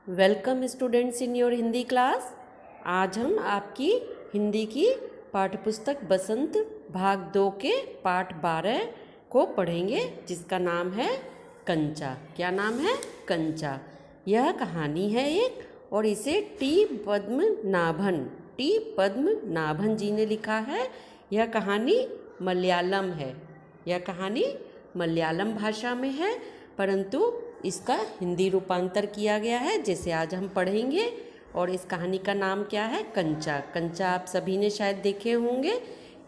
Welcome students in your Hindi class. आज हम आपकी हिंदी की पाठ्यपुस्तक बसंत भाग 2 के पाठ 12 को पढ़ेंगे, जिसका नाम है कंचा। क्या नाम है? कंचा। यह कहानी है एक, और इसे टी पद्मनाभन जी ने लिखा है। यह कहानी मलयालम है। यह कहानी मलयालम भाषा में है, परंतु इसका हिंदी रूपांतर किया गया है, जिसे आज हम पढ़ेंगे। और इस कहानी का नाम क्या है? कंचा। कंचा आप सभी ने शायद देखे होंगे।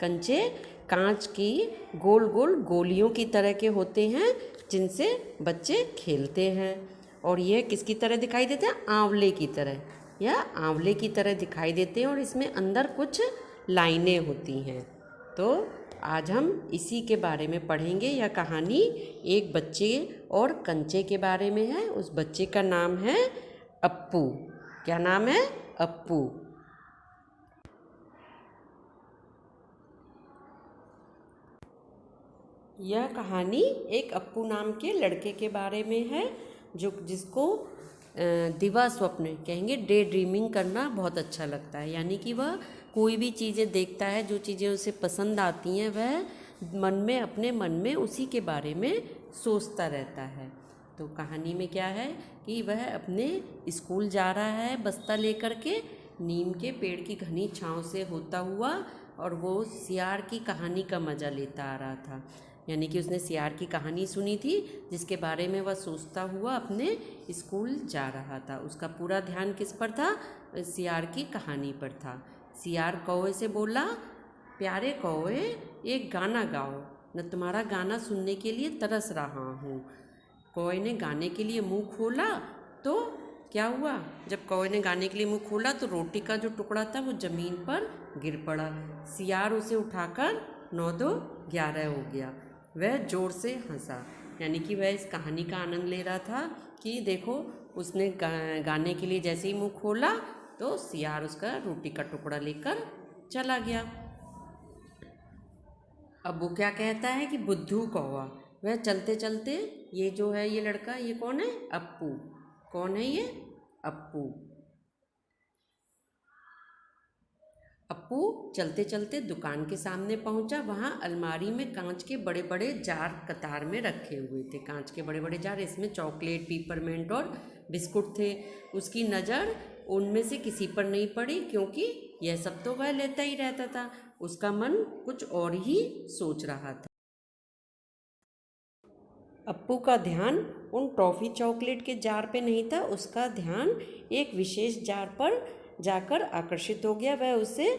कंचे कांच की गोल गोल गोलियों की तरह के होते हैं, जिनसे बच्चे खेलते हैं। और ये किसकी तरह दिखाई देते हैं? आंवले की तरह। या आंवले की तरह दिखाई देते हैं, और इसमें अंदर कुछ लाइनें होती हैं। तो आज हम इसी के बारे में पढ़ेंगे। यह कहानी एक बच्चे और कंचे के बारे में है। उस बच्चे का नाम है अप्पू। क्या नाम है? अप्पू। यह कहानी एक अप्पू नाम के लड़के के बारे में है, जिसको दिवा स्वप्न कहेंगे, डे ड्रीमिंग करना बहुत अच्छा लगता है। यानी कि वह कोई भी चीज़ें देखता है, जो चीज़ें उसे पसंद आती हैं, वह अपने मन में उसी के बारे में सोचता रहता है। तो कहानी में क्या है कि वह अपने स्कूल जा रहा है बस्ता लेकर के, नीम के पेड़ की घनी छांव से होता हुआ, और वो सियार की कहानी का मज़ा लेता आ रहा था। यानी कि उसने सियार की कहानी सुनी थी, जिसके बारे में वह सोचता हुआ अपने स्कूल जा रहा था। उसका पूरा ध्यान किस पर था? सियार की कहानी पर था। सियार कौवे से बोला, प्यारे कौवे, एक गाना गाओ, मैं तुम्हारा गाना सुनने के लिए तरस रहा हूँ। कौवे ने गाने के लिए मुंह खोला, तो क्या हुआ? जब कौवे ने गाने के लिए मुंह खोला, तो रोटी का जो टुकड़ा था वो ज़मीन पर गिर पड़ा। सियार उसे उठाकर 9-2-11 हो गया। वह ज़ोर से हंसा। यानी कि वह इस कहानी का आनंद ले रहा था कि देखो, उसने गाने के लिए जैसे ही मुंह खोला, तो सियार उसका रोटी का टुकड़ा लेकर चला गया। अब वो क्या कहता है कि बुद्धू कौवा। वह चलते चलते, ये जो है ये लड़का, ये कौन है? अप्पू। कौन है ये? अप्पू। अप्पू चलते चलते दुकान के सामने पहुंचा। वहाँ अलमारी में कांच के बड़े बड़े जार कतार में रखे हुए थे। कांच के बड़े बड़े जार, इसमें चॉकलेट, पीपरमेंट और बिस्कुट थे। उसकी नज़र उनमें से किसी पर नहीं पड़ी, क्योंकि यह सब तो वह लेता ही रहता था। उसका मन कुछ और ही सोच रहा था। अप्पू का ध्यान उन टॉफ़ी चॉकलेट के जार पे नहीं था। उसका ध्यान एक विशेष जार पर जाकर आकर्षित हो गया। वह उसे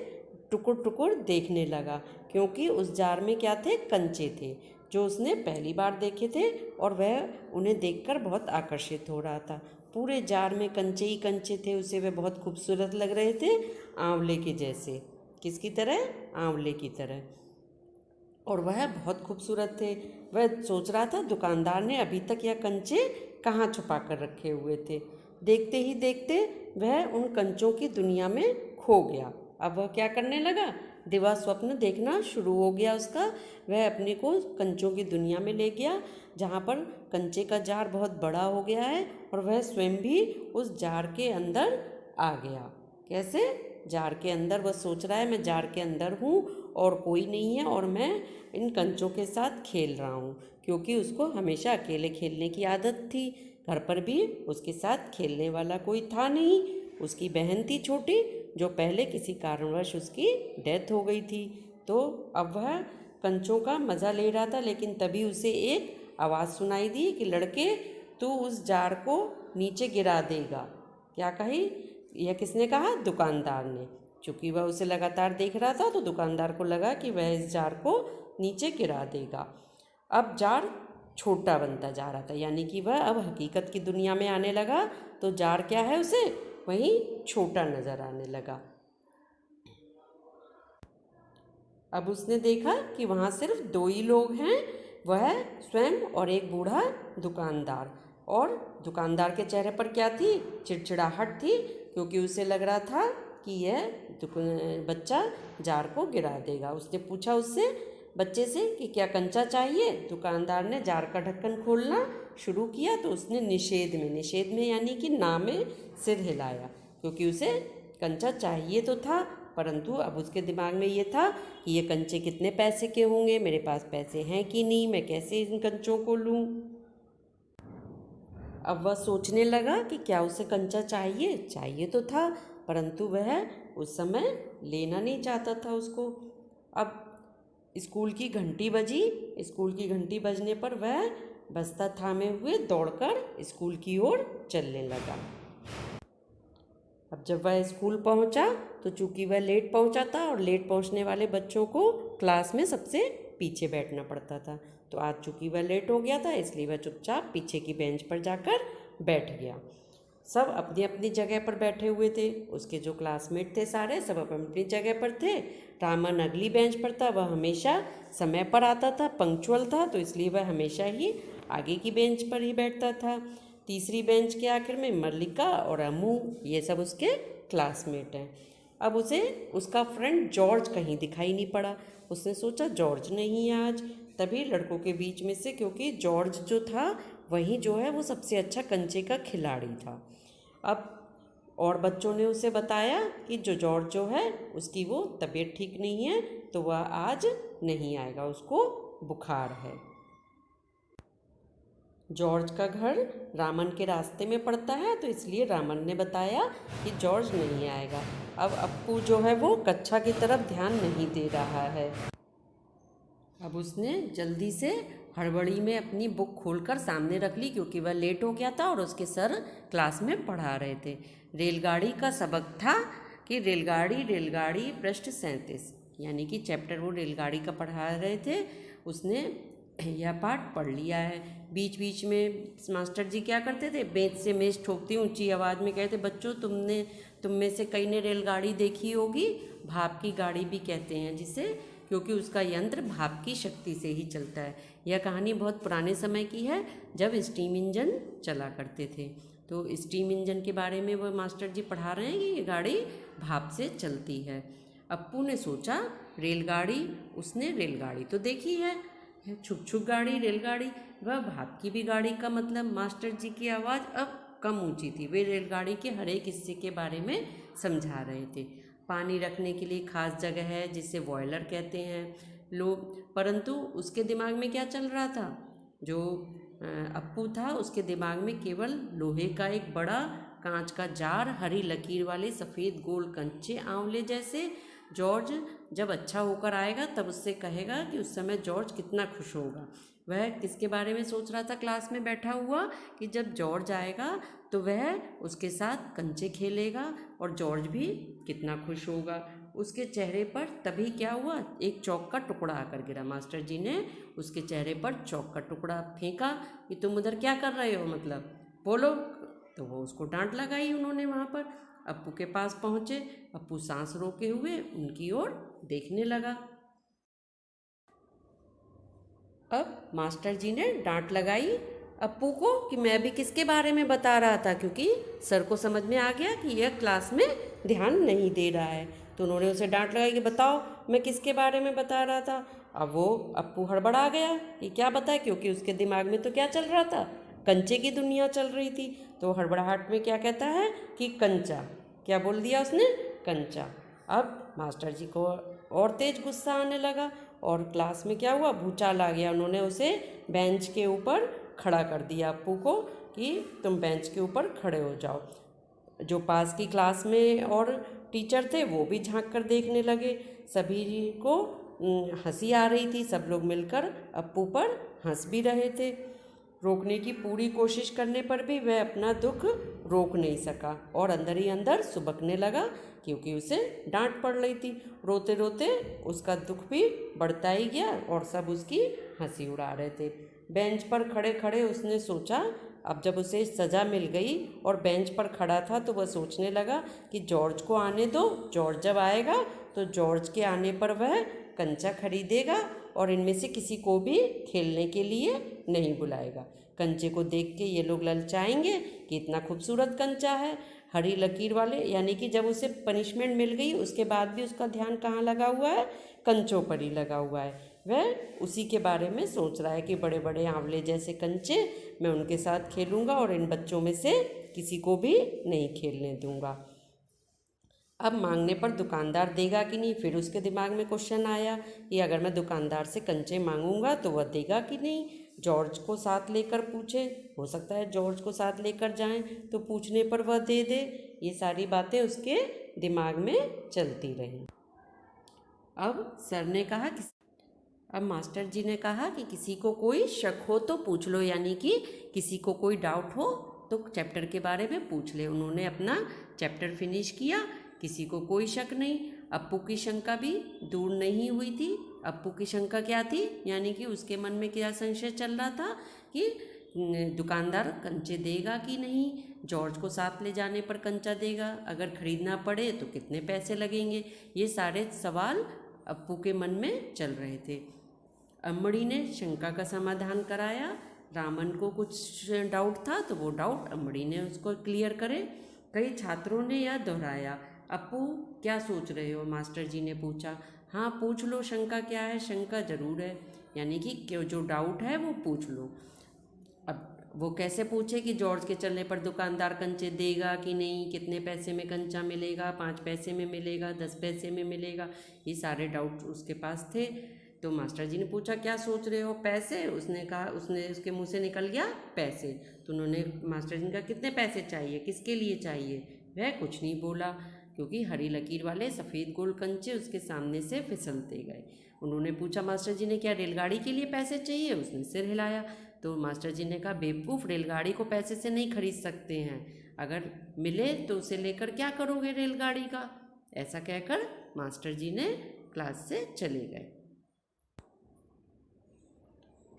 टुकुर टुकुर देखने लगा, क्योंकि उस जार में क्या थे? कंचे थे, जो उसने पहली बार देखे थे, और वह उन्हें देखकर बहुत आकर्षित हो रहा था। पूरे जार में कंचे ही कंचे थे। उसे वह बहुत खूबसूरत लग रहे थे, आंवले के जैसे। किसकी तरह? आंवले की तरह। और वह बहुत खूबसूरत थे। वह सोच रहा था, दुकानदार ने अभी तक यह कंचे कहाँ छुपा कर रखे हुए थे। देखते ही देखते वह उन कंचों की दुनिया में खो गया। अब वह क्या करने लगा? दिवा स्वप्न देखना शुरू हो गया उसका। वह अपने को कंचों की दुनिया में ले गया, जहाँ पर कंचे का जार बहुत बड़ा हो गया है, और वह स्वयं भी उस जार के अंदर आ गया। कैसे? जार के अंदर वह सोच रहा है, मैं जार के अंदर हूँ और कोई नहीं है, और मैं इन कंचों के साथ खेल रहा हूँ, क्योंकि उसको हमेशा अकेले खेलने की आदत थी। घर पर भी उसके साथ खेलने वाला कोई था नहीं। उसकी बहन थी छोटी, जो पहले किसी कारणवश उसकी डेथ हो गई थी। तो अब वह कंचों का मज़ा ले रहा था, लेकिन तभी उसे एक आवाज़ सुनाई दी कि लड़के, तू उस जार को नीचे गिरा देगा। क्या कही? यह किसने कहा? दुकानदार ने। चूँकि वह उसे लगातार देख रहा था, तो दुकानदार को लगा कि वह इस जार को नीचे गिरा देगा। अब जार छोटा बनता जा रहा था, यानी कि वह अब हकीकत की दुनिया में आने लगा। तो जार क्या है, उसे वहीं छोटा नज़र आने लगा। अब उसने देखा कि वहाँ सिर्फ 2 ही लोग हैं, वह स्वयं और एक बूढ़ा दुकानदार। और दुकानदार के चेहरे पर क्या थी? चिड़चिड़ाहट थी, क्योंकि उसे लग रहा था कि यह बच्चा जार को गिरा देगा। उसने पूछा उससे, बच्चे से, कि क्या कंचा चाहिए? दुकानदार ने जार का ढक्कन खोलना शुरू किया तो उसने निषेध में यानी कि ना में सिर हिलाया, क्योंकि उसे कंचा चाहिए तो था, परंतु अब उसके दिमाग में ये था कि ये कंचे कितने पैसे के होंगे, मेरे पास पैसे हैं कि नहीं, मैं कैसे इन कंचों को लूँ। अब वह सोचने लगा कि क्या उसे कंचा चाहिए तो था, परंतु वह उस समय लेना नहीं चाहता था उसको। अब स्कूल की घंटी बजी। स्कूल की घंटी बजने पर वह बस्ता थामे हुए दौड़कर स्कूल की ओर चलने लगा। अब जब वह स्कूल पहुंचा तो चूंकि वह लेट पहुंचा था और लेट पहुंचने वाले बच्चों को क्लास में सबसे पीछे बैठना पड़ता था, तो आज चूंकि वह लेट हो गया था इसलिए वह चुपचाप पीछे की बेंच पर जाकर बैठ गया। सब अपनी अपनी जगह पर बैठे हुए थे। उसके जो क्लासमेट थे सारे सब अपनी अपनी जगह पर थे। रामन अगली बेंच पर था। वह हमेशा समय पर आता था, पंक्चुअल था, तो इसलिए वह हमेशा ही आगे की बेंच पर ही बैठता था। तीसरी बेंच के आखिर में मल्लिका और अम्मू, ये सब उसके क्लासमेट हैं। अब उसे उसका फ्रेंड जॉर्ज कहीं दिखाई नहीं पड़ा। उसने सोचा जॉर्ज नहीं है आज। तभी लड़कों के बीच में से, क्योंकि जॉर्ज जो था वही जो है वो सबसे अच्छा कंचे का खिलाड़ी था। अब और बच्चों ने उसे बताया कि जो जॉर्ज जो है उसकी वो तबीयत ठीक नहीं है, तो वह आज नहीं आएगा, उसको बुखार है। जॉर्ज का घर रामन के रास्ते में पड़ता है, तो इसलिए रामन ने बताया कि जॉर्ज नहीं आएगा। अब अप्पू जो है वो कक्षा की तरफ ध्यान नहीं दे रहा है। अब उसने जल्दी से हड़बड़ी में अपनी बुक खोलकर सामने रख ली, क्योंकि वह लेट हो गया था और उसके सर क्लास में पढ़ा रहे थे। रेलगाड़ी का सबक था कि रेलगाड़ी पृष्ठ 37, यानी कि चैप्टर वो रेलगाड़ी का पढ़ा रहे थे। उसने यह पाठ पढ़ लिया है। बीच बीच में मास्टर जी क्या करते थे, बेंच से मेज ठोकती ऊंची आवाज़ में कहते, बच्चों तुम में से कई ने रेलगाड़ी देखी होगी, भाप की गाड़ी भी कहते हैं जिसे, क्योंकि उसका यंत्र भाप की शक्ति से ही चलता है। यह कहानी बहुत पुराने समय की है, जब स्टीम इंजन चला करते थे। तो स्टीम इंजन के बारे में वो मास्टर जी पढ़ा रहे हैं कि ये गाड़ी भाप से चलती है। अप्पू ने सोचा रेलगाड़ी, उसने रेलगाड़ी तो देखी है, छुक छुक गाड़ी रेलगाड़ी, वह भाप की भी गाड़ी का मतलब। मास्टर जी की आवाज़ अब कम ऊंची थी। वे रेलगाड़ी के हर एक हिस्से के बारे में समझा रहे थे। पानी रखने के लिए खास जगह है जिसे बॉयलर कहते हैं लोग, परंतु उसके दिमाग में क्या चल रहा था, जो अप्पू था उसके दिमाग में केवल लोहे का एक बड़ा कांच का जार, हरी लकीर वाले सफ़ेद गोल कंचे आंवले जैसे। जॉर्ज जब अच्छा होकर आएगा तब उससे कहेगा कि उस समय जॉर्ज कितना खुश होगा। वह किसके बारे में सोच रहा था क्लास में बैठा हुआ, कि जब जॉर्ज आएगा तो वह उसके साथ कंचे खेलेगा और जॉर्ज भी कितना खुश होगा। उसके चेहरे पर तभी क्या हुआ, एक चौक का टुकड़ा आकर गिरा। मास्टर जी ने उसके चेहरे पर चौक का टुकड़ा फेंका कि तुम उधर क्या कर रहे हो, मतलब बोलो। तो वो उसको डांट लगाई उन्होंने वहाँ पर। अप्पू के पास पहुँचे। अप्पू सांस रोके हुए उनकी ओर देखने लगा। अब मास्टर जी ने डांट लगाई अप्पू को कि मैं भी किसके बारे में बता रहा था, क्योंकि सर को समझ में आ गया कि यह क्लास में ध्यान नहीं दे रहा है। तो उन्होंने उसे डांट लगाई कि बताओ मैं किसके बारे में बता रहा था। अब वो अप्पू हड़बड़ा गया कि क्या बताए, क्योंकि उसके दिमाग में तो क्या चल रहा था, कंचे की दुनिया चल रही थी। तो हड़बड़ाहट में क्या कहता है कि कंचा, क्या बोल दिया उसने, कंचा। अब मास्टर जी को और तेज गुस्सा आने लगा और क्लास में क्या हुआ, भूचाल आ गया। उन्होंने उसे बेंच के ऊपर खड़ा कर दिया अप्पू को कि तुम बेंच के ऊपर खड़े हो जाओ। जो पास की क्लास में और टीचर थे वो भी झांक कर देखने लगे। सभी को हंसी आ रही थी। सब लोग मिलकर अप्पू पर हंस भी रहे थे। रोकने की पूरी कोशिश करने पर भी वह अपना दुख रोक नहीं सका और अंदर ही अंदर सुबकने लगा, क्योंकि उसे डांट पड़ रही थी। रोते रोते उसका दुख भी बढ़ता ही गया और सब उसकी हंसी उड़ा रहे थे। बेंच पर खड़े खड़े उसने सोचा, अब जब उसे सज़ा मिल गई और बेंच पर खड़ा था तो वह सोचने लगा कि जॉर्ज को आने दो, जॉर्ज जब आएगा तो जॉर्ज के आने पर वह कंचा खरीदेगा और इनमें से किसी को भी खेलने के लिए नहीं बुलाएगा। कंचे को देख के ये लोग ललचाएंगे कि इतना खूबसूरत कंचा है, हरी लकीर वाले, यानी कि जब उसे पनिशमेंट मिल गई उसके बाद भी उसका ध्यान कहाँ लगा हुआ है, कंचों पर ही लगा हुआ है वह उसी के बारे में सोच रहा है कि बड़े बड़े आंवले जैसे कंचे मैं उनके साथ खेलूँगा और इन बच्चों में से किसी को भी नहीं खेलने दूँगा। अब मांगने पर दुकानदार देगा कि नहीं, फिर उसके दिमाग में क्वेश्चन आया कि अगर मैं दुकानदार से कंचे मांगूंगा तो वह देगा कि नहीं। जॉर्ज को साथ लेकर पूछे, हो सकता है जॉर्ज को साथ लेकर जाएं तो पूछने पर वह दे दे। ये सारी बातें उसके दिमाग में चलती रहीं। अब सर ने कहा कि अब मास्टर जी ने कहा कि किसी को कोई शक हो तो पूछ लो, यानी कि किसी को कोई डाउट हो तो चैप्टर के बारे में पूछ ले। उन्होंने अपना चैप्टर फिनिश किया, किसी को कोई शक नहीं। अप्पू की शंका भी दूर नहीं हुई थी। अप्पू की शंका क्या थी, यानी कि उसके मन में क्या संशय चल रहा था कि दुकानदार कंचे देगा कि नहीं, जॉर्ज को साथ ले जाने पर कंचा देगा, अगर खरीदना पड़े तो कितने पैसे लगेंगे। ये सारे सवाल अप्पू के मन में चल रहे थे। अम्मड़ी ने शंका का समाधान कराया। रामन को कुछ डाउट था तो वो डाउट अम्मड़ी ने उसको क्लियर करे। कई छात्रों ने यह दोहराया। अप्पू क्या सोच रहे हो, मास्टर जी ने पूछा। हाँ पूछ लो, शंका क्या है, शंका जरूर है, यानी कि जो डाउट है वो पूछ लो। अब वो कैसे पूछे कि जॉर्ज के चलने पर दुकानदार कंचे देगा कि नहीं, कितने पैसे में कंचा मिलेगा, 5 पैसे में मिलेगा, 10 पैसे में मिलेगा, ये सारे डाउट उसके पास थे। तो मास्टर जी ने पूछा क्या सोच रहे हो, पैसे। उसने कहा, उसके मुंह से निकल गया पैसे। तो उन्होंने मास्टर जी ने कहा कितने पैसे चाहिए, किसके लिए चाहिए। वह कुछ नहीं बोला क्योंकि हरी लकीर वाले सफ़ेद गोल कंचे उसके सामने से फिसलते गए। उन्होंने पूछा मास्टर जी ने क्या रेलगाड़ी के लिए पैसे चाहिए। उसने सिर हिलाया। तो मास्टर जी ने कहा बेवकूफ़, रेलगाड़ी को पैसे से नहीं खरीद सकते हैं, अगर मिले तो उसे लेकर क्या करोगे रेलगाड़ी का। ऐसा कहकर मास्टर जी ने क्लास से चले गए।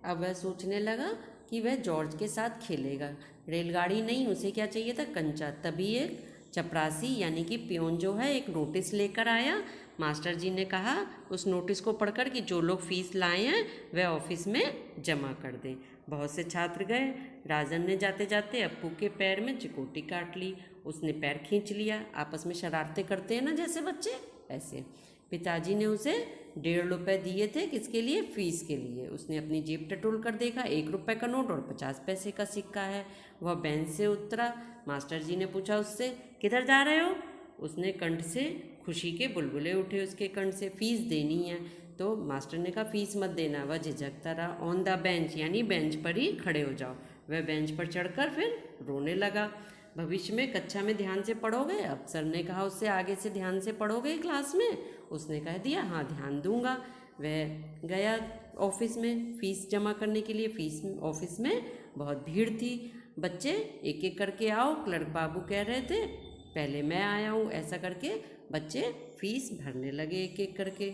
अब वह सोचने लगा कि वह जॉर्ज के साथ खेलेगा। रेलगाड़ी नहीं, उसे क्या चाहिए था, कंचा। तभी एक चपरासी यानी कि पियोन जो है एक नोटिस लेकर आया। मास्टर जी ने कहा उस नोटिस को पढ़कर कि जो लोग फीस लाए हैं वह ऑफिस में जमा कर दें। बहुत से छात्र गए। राजन ने जाते जाते अप्पू के पैर में चिकोटी काट ली। उसने पैर खींच लिया। आपस में शरारतें करते हैं ना जैसे बच्चे, ऐसे। पिताजी ने उसे 1.5 रुपये दिए थे, किसके लिए, फीस के लिए। उसने अपनी जेब टटोल कर देखा, 1 रुपये का नोट और 50 पैसे का सिक्का है। वह बेंच से उतरा। मास्टर जी ने पूछा उससे किधर जा रहे हो। उसने कंठ से खुशी के बुलबुले उठे उसके कंठ से, फीस देनी है। तो मास्टर ने कहा फीस मत देना। वह झिझकता रहा। ऑन द बेंच यानी बेंच पर ही खड़े हो जाओ। वह बेंच पर चढ़कर फिर रोने लगा। भविष्य में कक्षा में ध्यान से पढ़ोगे। अब सर ने कहा उससे आगे से ध्यान से पढ़ोगे क्लास में। उसने कह दिया हाँ ध्यान दूंगा। वह गया ऑफिस में फीस जमा करने के लिए। फीस ऑफिस में बहुत भीड़ थी। बच्चे एक एक करके आओ, क्लर्क बाबू कह रहे थे, पहले मैं आया हूँ। ऐसा करके बच्चे फीस भरने लगे एक एक करके।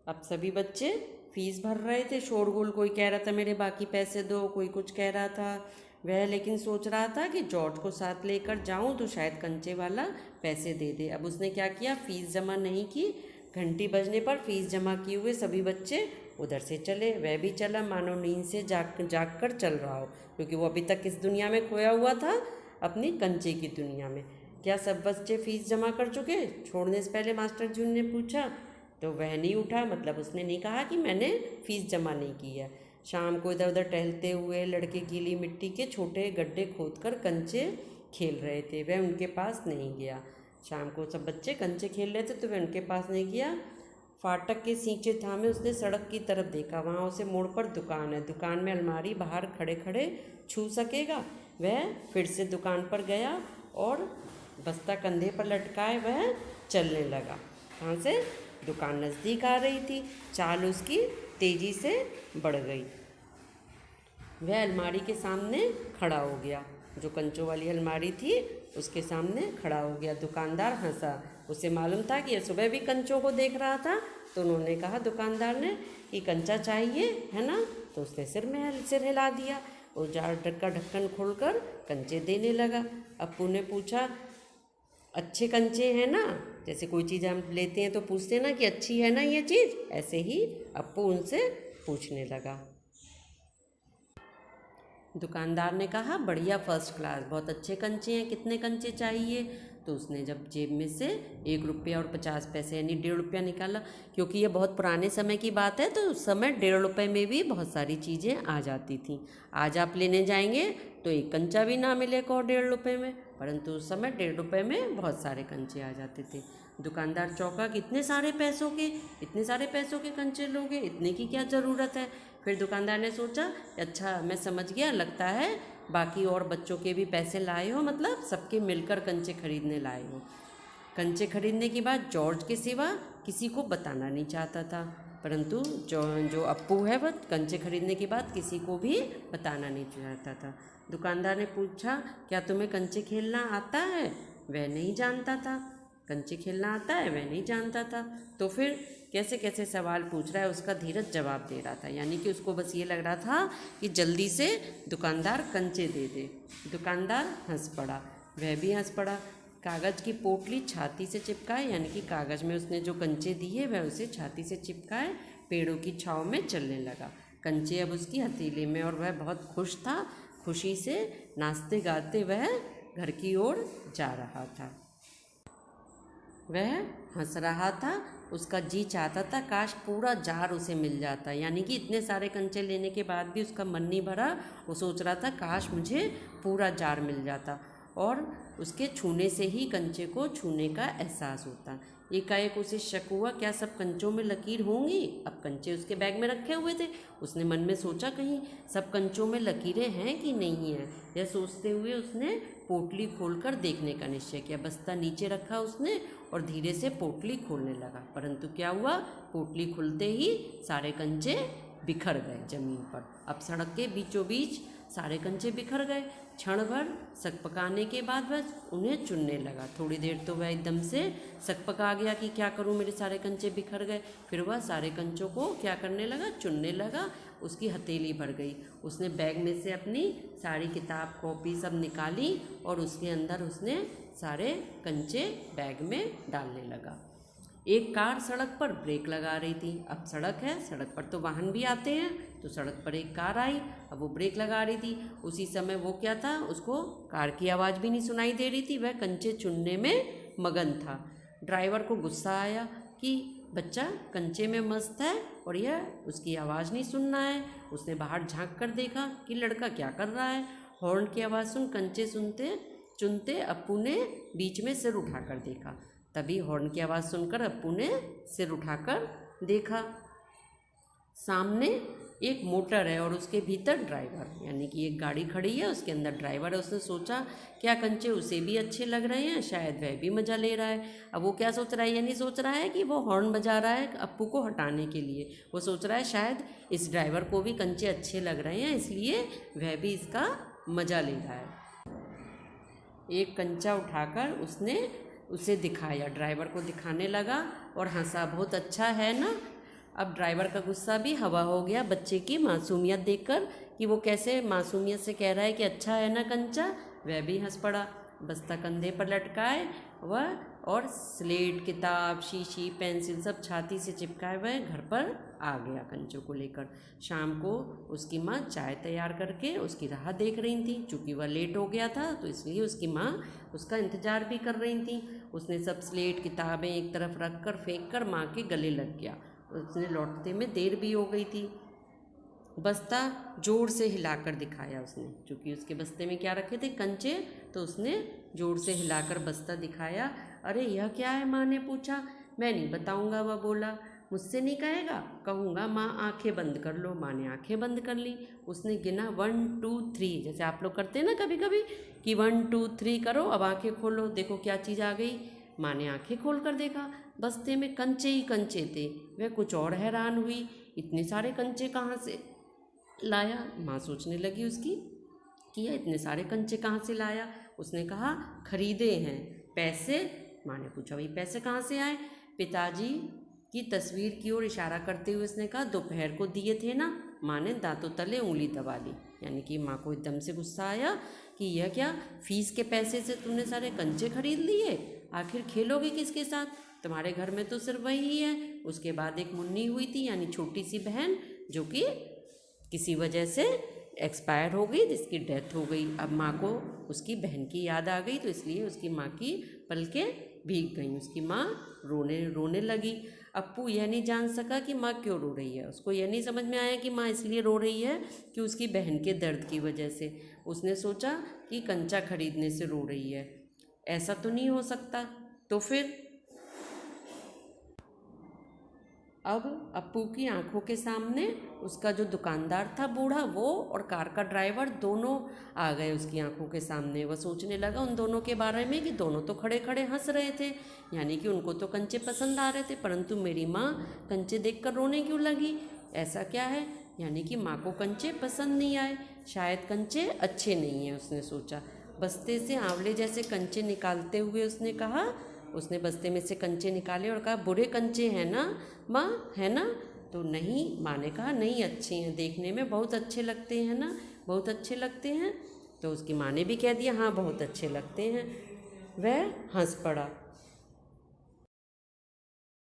अब सभी बच्चे फीस भर रहे थे। शोरगुल, कोई कह रहा था मेरे बाकी पैसे दो, कोई कुछ कह रहा था। वह लेकिन सोच रहा था कि जॉर्ज को साथ लेकर जाऊं तो शायद कंचे वाला पैसे दे दे। अब उसने क्या किया, फीस जमा नहीं की। घंटी बजने पर फीस जमा किए हुए सभी बच्चे उधर से चले। वह भी चला मानो नींद से जाग कर चल रहा हो, क्योंकि वो अभी तक किस दुनिया में खोया हुआ था, अपनी कंचे की दुनिया में। क्या सब बच्चे फीस जमा कर चुके, छोड़ने से पहले मास्टर जी ने पूछा। तो वह नहीं उठा, मतलब उसने नहीं कहा कि मैंने फ़ीस जमा नहीं की है। शाम को इधर उधर टहलते हुए लड़के गीली मिट्टी के छोटे गड्ढे खोदकर कंचे खेल रहे थे। वह उनके पास नहीं गया। शाम को सब बच्चे कंचे खेल रहे थे तो वह उनके पास नहीं गया। फाटक के सींचे थामे उसने सड़क की तरफ देखा। वहाँ उसे मोड़ पर दुकान है, दुकान में अलमारी, बाहर खड़े खड़े छू सकेगा। वह फिर से दुकान पर गया और बस्ता कंधे पर लटकाए वह चलने लगा। कहाँ से, दुकान नज़दीक आ रही थी। चाल उसकी तेज़ी से बढ़ गई। वह अलमारी के सामने खड़ा हो गया, जो कंचों वाली अलमारी थी उसके सामने खड़ा हो गया। दुकानदार हंसा। उसे मालूम था कि यह सुबह भी कंचों को देख रहा था। तो उन्होंने कहा, दुकानदार ने, कि कंचा चाहिए है ना। तो उसने सिर हिला दिया। वो जार का ढक्कन खोलकर कंचे देने लगा। अप्पू ने पूछा अच्छे कंचे हैं ना, जैसे कोई चीज़ हम लेते हैं तो पूछते हैं ना कि अच्छी है ना ये चीज़, ऐसे ही अप्पू उनसे पूछने लगा। दुकानदार ने कहा बढ़िया, फर्स्ट क्लास, बहुत अच्छे कंचे हैं, कितने कंचे चाहिए। तो तो उसने जब जेब में से 1 रुपया और 50 पैसे यानी 1.5 रुपया निकाला, क्योंकि ये बहुत पुराने समय की बात है तो उस समय 1.5 रुपये में भी बहुत सारी चीज़ें आ जाती थी। आज आप लेने जाएंगे तो एक कंचा भी ना मिलेगा और 1.5 रुपये में, परंतु उस समय 1.5 रुपये में बहुत सारे कंचे आ जाते थे। दुकानदार चौंका कि इतने सारे पैसों के कंचे लोगे, इतने की क्या ज़रूरत है। फिर दुकानदार ने सोचा, अच्छा मैं समझ गया, लगता है बाकी और बच्चों के भी पैसे लाए हो, मतलब सबके मिलकर कंचे खरीदने लाए हो। कंचे खरीदने के बाद जॉर्ज के सिवा किसी को बताना नहीं चाहता था, परंतु जो अप्पू है वह कंचे खरीदने के बाद किसी को भी बताना नहीं चाहता था। दुकानदार ने पूछा, क्या तुम्हें कंचे खेलना आता है? वह नहीं जानता था। कंचे खेलना आता है, वह नहीं जानता था। तो फिर कैसे कैसे सवाल पूछ रहा है, उसका धीरज जवाब दे रहा था, यानी कि उसको बस ये लग रहा था कि जल्दी से दुकानदार कंचे दे दे। दुकानदार हंस पड़ा, वह भी हंस पड़ा। कागज़ की पोटली छाती से चिपकाए, यानी कि कागज़ में उसने जो कंचे दिए वह उसे छाती से चिपकाए पेड़ों की छाँव में चलने लगा। कंचे अब उसकी हथेली में और वह बहुत खुश था। खुशी से नाचते गाते वह घर की ओर जा रहा था। वह हंस रहा था, उसका जी चाहता था काश पूरा जार उसे मिल जाता, यानी कि इतने सारे कंचे लेने के बाद भी उसका मन नहीं भरा। वो सोच रहा था काश मुझे पूरा जार मिल जाता और उसके छूने से ही कंचे को छूने का एहसास होता। एकाएक उसे शक हुआ, क्या सब कंचों में लकीर होंगी? अब कंचे उसके बैग में रखे हुए थे। उसने मन में सोचा, कहीं सब कंचों में लकीरें हैं कि नहीं हैं। यह सोचते हुए उसने पोटली खोलकर देखने का निश्चय किया। बस्ता नीचे रखा उसने और धीरे से पोटली खोलने लगा, परंतु क्या हुआ, पोटली खुलते ही सारे कंचे बिखर गए ज़मीन पर। अब सड़क के बीचों बीच सारे कंचे बिखर गए। क्षण भर सकपकाने के बाद वह उन्हें चुनने लगा। थोड़ी देर तो वह एकदम से सकपका गया कि क्या करूं, मेरे सारे कंचे बिखर गए। फिर वह सारे कंचों को क्या करने लगा, चुनने लगा। उसकी हथेली भर गई। उसने बैग में से अपनी सारी किताब कॉपी सब निकाली और उसके अंदर उसने सारे कंचे बैग में डालने लगा। एक कार सड़क पर ब्रेक लगा रही थी। अब सड़क है, सड़क पर तो वाहन भी आते हैं, तो सड़क पर एक कार आई। अब वो ब्रेक लगा रही थी। उसी समय वो क्या था, उसको कार की आवाज़ भी नहीं सुनाई दे रही थी, वह कंचे चुनने में मगन था। ड्राइवर को गुस्सा आया कि बच्चा कंचे में मस्त है और यह उसकी आवाज़ नहीं सुनना है। उसने बाहर झांक कर देखा कि लड़का क्या कर रहा है। हॉर्न की आवाज़ सुन कंचे चुनते अप्पू ने बीच में सिर उठाकर देखा। तभी हॉर्न की आवाज़ सुनकर अप्पू ने सिर उठाकर देखा। सामने एक मोटर है और उसके भीतर ड्राइवर, यानी कि एक गाड़ी खड़ी है, उसके अंदर ड्राइवर है। उसने सोचा क्या कंचे उसे भी अच्छे लग रहे हैं, शायद वह भी मज़ा ले रहा है। अब वो क्या सोच रहा है, ये नहीं सोच रहा है कि वो हॉर्न बजा रहा है अप्पू को हटाने के लिए। वो सोच रहा है शायद इस ड्राइवर को भी कंचे अच्छे लग रहे हैं, इसलिए वह भी इसका मज़ा ले रहा है। एक कंचा उठाकर उसने उसे दिखाया, ड्राइवर को दिखाने लगा और हंसा, बहुत अच्छा है ना। अब ड्राइवर का गुस्सा भी हवा हो गया बच्चे की मासूमियत देखकर कि वो कैसे मासूमियत से कह रहा है कि अच्छा है ना कंचा। वह भी हंस पड़ा। बस्ता कंधे पर लटकाए वह और स्लेट, किताब, शीशी, पेंसिल सब छाती से चिपकाए वह घर पर आ गया कंचों को लेकर। शाम को उसकी माँ चाय तैयार करके उसकी राह देख रही थी। चूँकि वह लेट हो गया था तो इसलिए उसकी माँ उसका इंतज़ार भी कर रही थी। उसने सब स्लेट, किताबें एक तरफ रख कर फेंक कर माँ के गले लग गया। उसने लौटते में देर भी हो गई थी। बस्ता जोर से हिलाकर दिखाया उसने, क्योंकि उसके बस्ते में क्या रखे थे, कंचे, तो उसने जोर से हिलाकर बस्ता दिखाया। अरे यह क्या है, माँ ने पूछा। मैं नहीं बताऊंगा, वह बोला। मुझसे नहीं कहेगा? कहूँगा। माँ आंखें बंद कर लो। माँ ने आंखें बंद कर ली। उसने गिना 1 2 3, जैसे आप लोग करते हैं ना कभी कभी कि 1 2 3 करो, अब आंखें खोलो, देखो क्या चीज़ आ गई। माँ ने आंखें खोल कर देखा, बस्ते में कंचे ही कंचे थे। वह कुछ और हैरान हुई, इतने सारे कंचे कहाँ से लाया। माँ सोचने लगी उसकी कि यह इतने सारे कंचे कहाँ से लाया। उसने कहा खरीदे हैं। पैसे? माँ ने पूछा वही पैसे कहाँ से आए। पिताजी की तस्वीर की ओर इशारा करते हुए उसने कहा दोपहर को दिए थे ना। माँ ने दांतों तले उंगली दबा ली, यानी कि माँ को एकदम से गुस्सा आया कि यह क्या, फीस के पैसे से तुमने सारे कंचे खरीद लिए, आखिर खेलोगे किसके साथ? तुम्हारे घर में तो सिर्फ वही है। उसके बाद एक मुन्नी हुई थी, यानी छोटी सी बहन, जो कि किसी वजह से एक्सपायर हो गई, जिसकी डेथ हो गई। अब माँ को उसकी बहन की याद आ गई, तो इसलिए उसकी माँ की पलकें भीग गईं। उसकी माँ रोने रोने लगी। अप्पू यह नहीं जान सका कि माँ क्यों रो रही है। उसको यह नहीं समझ में आया कि माँ इसलिए रो रही है कि उसकी बहन के दर्द की वजह से। उसने सोचा कि कंचा खरीदने से रो रही है, ऐसा तो नहीं हो सकता। तो फिर अब अप्पू की आंखों के सामने उसका जो दुकानदार था बूढ़ा, वो और कार का ड्राइवर दोनों आ गए उसकी आंखों के सामने। वह सोचने लगा उन दोनों के बारे में कि दोनों तो खड़े खड़े हंस रहे थे, यानी कि उनको तो कंचे पसंद आ रहे थे, परंतु मेरी माँ कंचे देखकर रोने क्यों लगी? ऐसा क्या है? यानी कि माँ को कंचे पसंद नहीं आए, शायद कंचे अच्छे नहीं हैं। उसने सोचा। बस्ते से आंवले जैसे कंचे निकालते हुए उसने कहा, उसने बस्ते में से कंचे निकाले और कहा, बुरे कंचे हैं ना माँ, है ना? तो नहीं, माँ ने कहा, नहीं अच्छे हैं, देखने में बहुत अच्छे लगते हैं ना, बहुत अच्छे लगते हैं। तो उसकी माँ ने भी कह दिया, हाँ बहुत अच्छे लगते हैं। वह हंस पड़ा,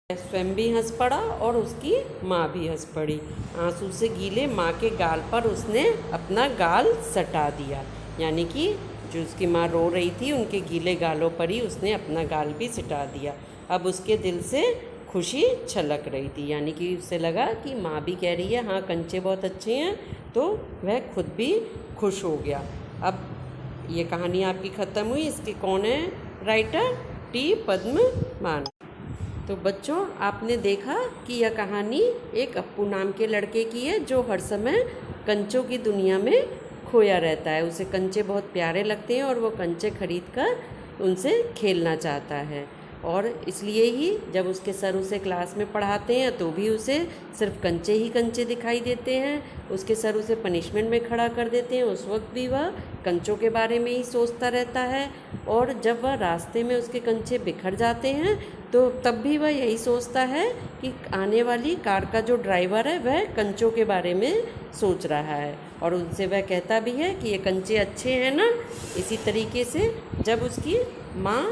स्वयं भी हंस पड़ा और उसकी माँ भी हंस पड़ी। आंसू से गीले माँ के गाल पर उसने अपना गाल सटा दिया, यानी कि जो उसकी माँ रो रही थी उनके गीले गालों पर ही उसने अपना गाल भी सटा दिया। अब उसके दिल से खुशी छलक रही थी, यानी कि उसे लगा कि माँ भी कह रही है हाँ कंचे बहुत अच्छे हैं, तो वह खुद भी खुश हो गया। अब ये कहानी आपकी ख़त्म हुई। इसके कौन है राइटर? टी पद्ममान। तो बच्चों, आपने देखा कि यह कहानी एक अप्पू नाम के लड़के की है जो हर समय कंचों की दुनिया में खोया रहता है। उसे कंचे बहुत प्यारे लगते हैं और वो कंचे खरीद कर उनसे खेलना चाहता है, और इसलिए ही जब उसके सर उसे क्लास में पढ़ाते हैं तो भी उसे सिर्फ कंचे ही कंचे दिखाई देते हैं। उसके सर उसे पनिशमेंट में खड़ा कर देते हैं, उस वक्त भी वह कंचों के बारे में ही सोचता रहता है। और जब वह रास्ते में उसके कंचे बिखर जाते हैं तो तब भी वह यही सोचता है कि आने वाली कार का जो ड्राइवर है वह कंचों के बारे में सोच रहा है, और उनसे वह कहता भी है कि ये कंचे अच्छे हैं ना। इसी तरीके से जब उसकी माँ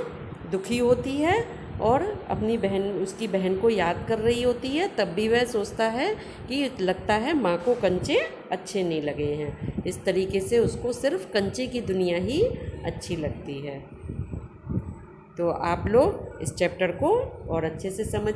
दुखी होती है और अपनी बहन, उसकी बहन को याद कर रही होती है, तब भी वह सोचता है कि लगता है माँ को कंचे अच्छे नहीं लगे हैं। इस तरीके से उसको सिर्फ कंचे की दुनिया ही अच्छी लगती है। तो आप लोग इस चैप्टर को और अच्छे से समझ